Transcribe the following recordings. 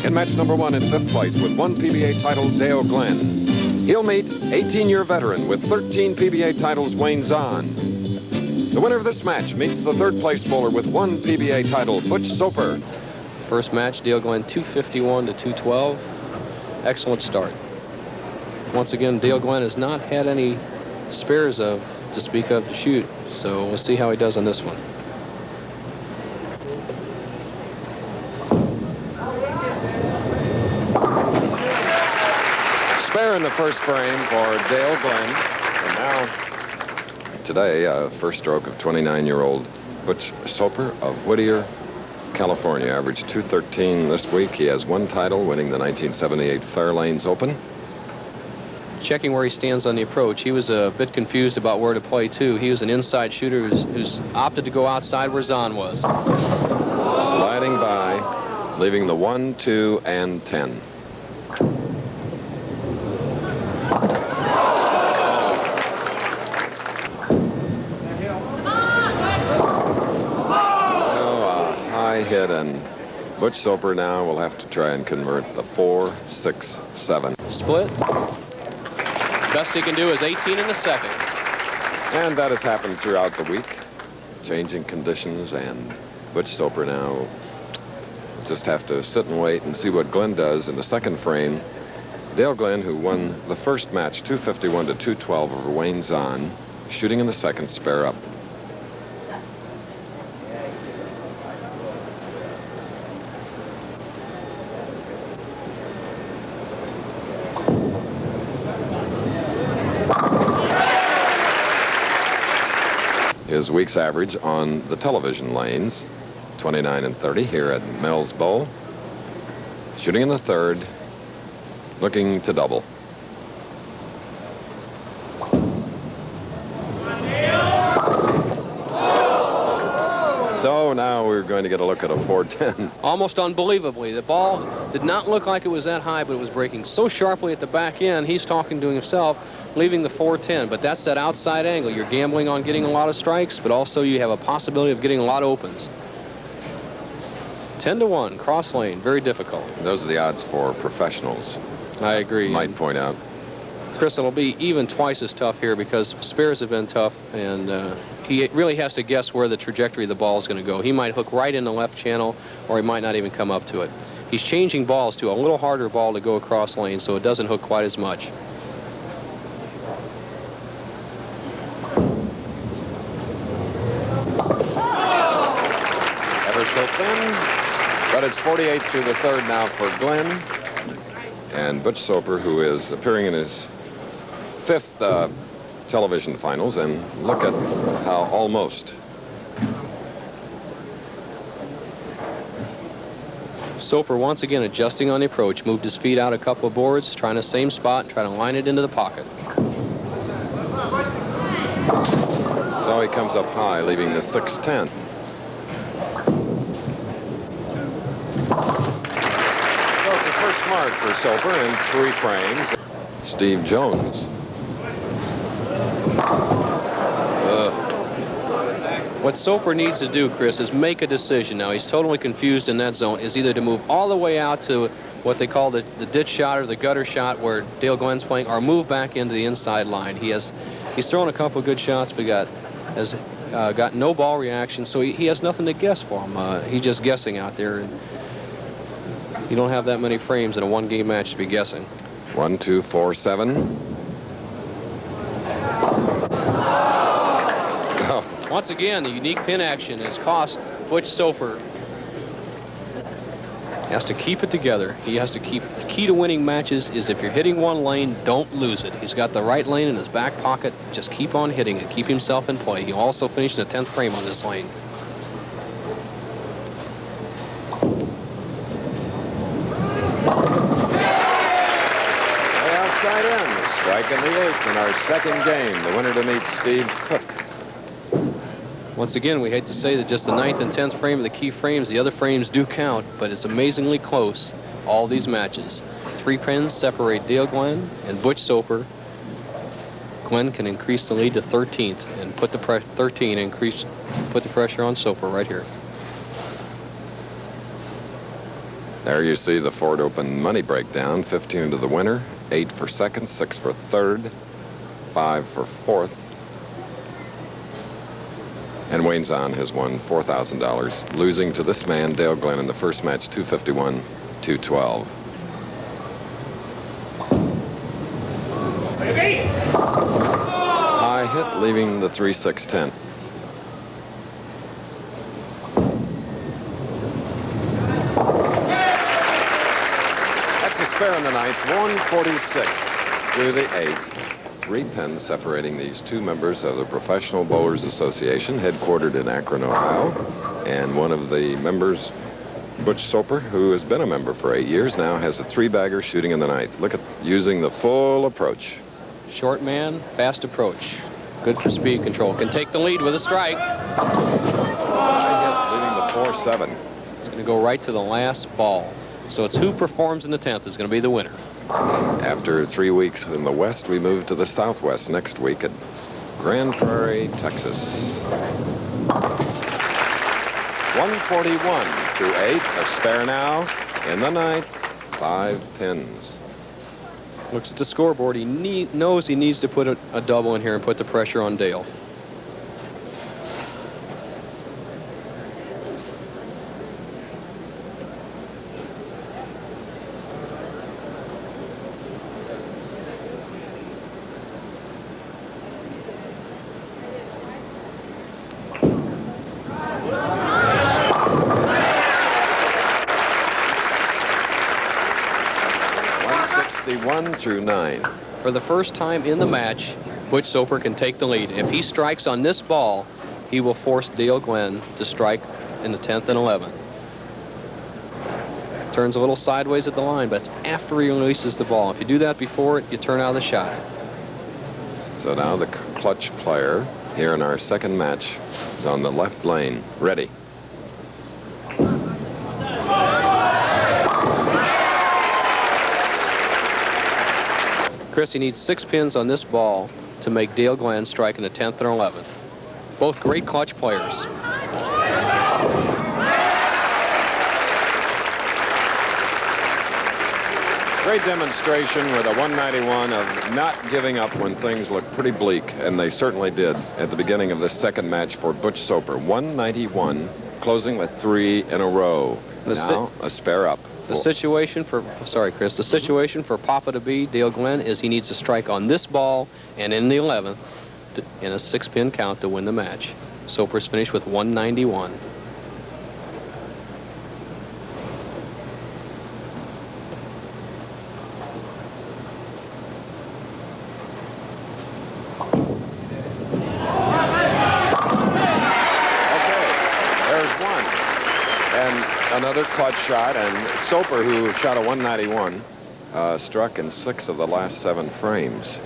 In match number 1 in 5th place with 1 PBA title, Dale Glenn. He'll meet 18-year veteran with 13 PBA titles, Wayne Zahn. The winner of this match meets the 3rd place bowler with 1 PBA title, Butch Soper. First match, Dale Glenn 251 to 212. Excellent start. Once again, Dale Glenn has not had any spares to speak of to shoot, so we'll see how he does on this one. Spare in the first frame for Dale Glenn. And now, today, first stroke of 29-year-old Butch Soper of Whittier, California. Averaged 213 this week. He has 1 title, winning the 1978 Fairlanes Open. Checking where he stands on the approach. He was a bit confused about where to play, too. He was an inside shooter who's opted to go outside where Zahn was. Sliding by, leaving the 1, 2, and 10. Hit, and Butch Soper now will have to try and convert the 4, 6, 7. Split. Best he can do is 18 in the second. And that has happened throughout the week. Changing conditions, and Butch Soper now just have to sit and wait and see what Glenn does in the second frame. Dale Glenn, who won the first match 251 to 212 over Wayne Zahn, shooting in the second, spare up. His week's average on the television lanes, 29 and 30 here at Mel's Bowl. Shooting in the third, looking to double. So now we're going to get a look at a 410. Almost unbelievably, the ball did not look like it was that high, but it was breaking so sharply at the back end. He's talking to himself, leaving the 410, but that's that outside angle. You're gambling on getting a lot of strikes, but also you have a possibility of getting a lot of opens. 10 to 1, cross lane, very difficult. Those are the odds for professionals. I agree. Might point out. Chris, it'll be even twice as tough here because spares have been tough, and he really has to guess where the trajectory of the ball is going to go. He might hook right in the left channel, or he might not even come up to it. He's changing balls to a little harder ball to go across lane, so it doesn't hook quite as much. So thin, but it's 48 through the third now for Glenn. And Butch Soper, who is appearing in his 5th television finals, and look at how almost. Soper once again adjusting on the approach, moved his feet out a couple of boards, trying the same spot, trying to line it into the pocket. So he comes up high, leaving the 6-10. First mark for Soper in 3 frames. Steve Jones. What Soper needs to do, Chris, is make a decision. Now, he's totally confused in that zone. Is either to move all the way out to what they call the ditch shot or the gutter shot where Dale Glenn's playing, or move back into the inside line. He's thrown a couple of good shots, but has got no ball reaction, so he has nothing to guess for him. He's just guessing out there. You don't have that many frames in a 1-game match to be guessing. 1, 2, 4, 7. Oh. Once again, the unique pin action has cost Butch Soper. He has to keep it together. He has to keep. The key to winning matches is if you're hitting one lane, don't lose it. He's got the right lane in his back pocket. Just keep on hitting it. Keep himself in play. He also finished in the 10th frame on this lane. Outside in, strike in the 8th in our second game. The winner to meet Steve Cook. Once again, we hate to say that just the 9th and 10th frame are the key frames. The other frames do count, but it's amazingly close, all these matches. 3 pins separate Dale Glenn and Butch Soper. Glenn can increase the lead to 13th and put the put the pressure on Soper right here. There you see the Ford Open money breakdown. 15 to the winner, 8 for second, 6 for third, 5 for fourth. And Wayne Zahn has won $4,000, losing to this man, Dale Glenn, in the first match, 251-212. High hit, leaving the 3-6-10. That's a spare in the ninth, 146 through the eighth. 3 pins separating these two members of the Professional Bowlers Association, headquartered in Akron, Ohio. And one of the members, Butch Soper, who has been a member for 8 years now, has a 3-bagger shooting in the ninth. Look at using the full approach. Short man, fast approach. Good for speed control. Can take the lead with a strike. High hit, leaving the 4-7. It's going to go right to the last ball. So it's who performs in the 10th is going to be the winner. After 3 weeks in the West, we move to the Southwest next week at Grand Prairie, Texas. 141 through 8. A spare now in the ninth. 5 pins. Looks at the scoreboard. He knows he needs to put a double in here and put the pressure on Dale. Through 9. For the first time in the match, Butch Soper can take the lead. If he strikes on this ball, he will force Dale Glenn to strike in the 10th and 11th. Turns a little sideways at the line, but it's after he releases the ball. If you do that before it, you turn out of the shot. So now the clutch player here in our second match is on the left lane. Ready. Chris, he needs 6 pins on this ball to make Dale Glenn strike in the 10th and 11th. Both great clutch players. Great demonstration with a 191 of not giving up when things look pretty bleak, and they certainly did at the beginning of the second match for Butch Soper. 191, closing with 3 in a row. Now a spare up. The situation for, sorry, Chris, the situation for Papa to be, Dale Glenn, is he needs to strike on this ball and in the 11th in a 6-pin count to win the match. Soper's finished with 191. Another clutch shot, and Soper, who shot a 191, struck in 6 of the last 7 frames.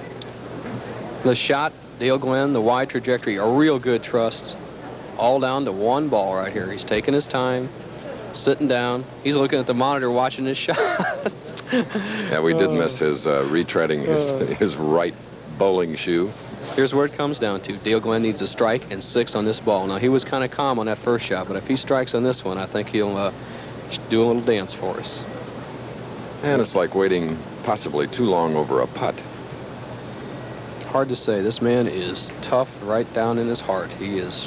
The shot, Dale Glenn, the wide trajectory, a real good trust. All down to 1 ball right here. He's taking his time, sitting down. He's looking at the monitor watching his shot. Yeah, we did miss his retreading his right bowling shoe. Here's where it comes down to. Dale Glenn needs a strike and 6 on this ball. Now, he was kind of calm on that first shot, but if he strikes on this one, I think he'll do a little dance for us. And it's like waiting possibly too long over a putt. Hard to say. This man is tough right down in his heart. He is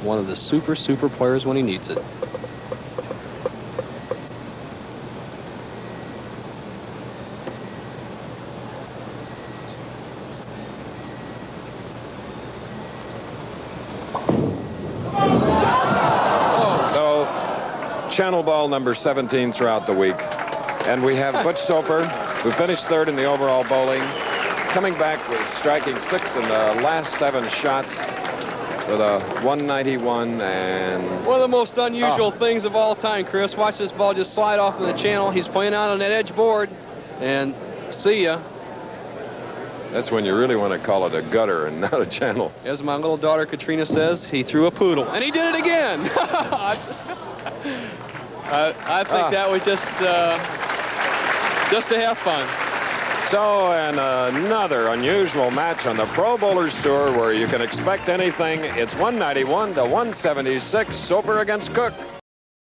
one of the super players when he needs it. Channel ball number 17 throughout the week. And we have Butch Soper, who finished 3rd in the overall bowling, coming back with striking 6 in the last 7 shots with a 191. And one of the most unusual things of all time, Chris. Watch this ball just slide off in the channel. He's playing out on that edge board, and see ya. That's when you really want to call it a gutter and not a channel. As my little daughter Katrina says, he threw a poodle, and he did it again. I think that was just to have fun. So, and another unusual match on the Pro Bowlers Tour where you can expect anything. It's 191 to 176, Soper against Cook.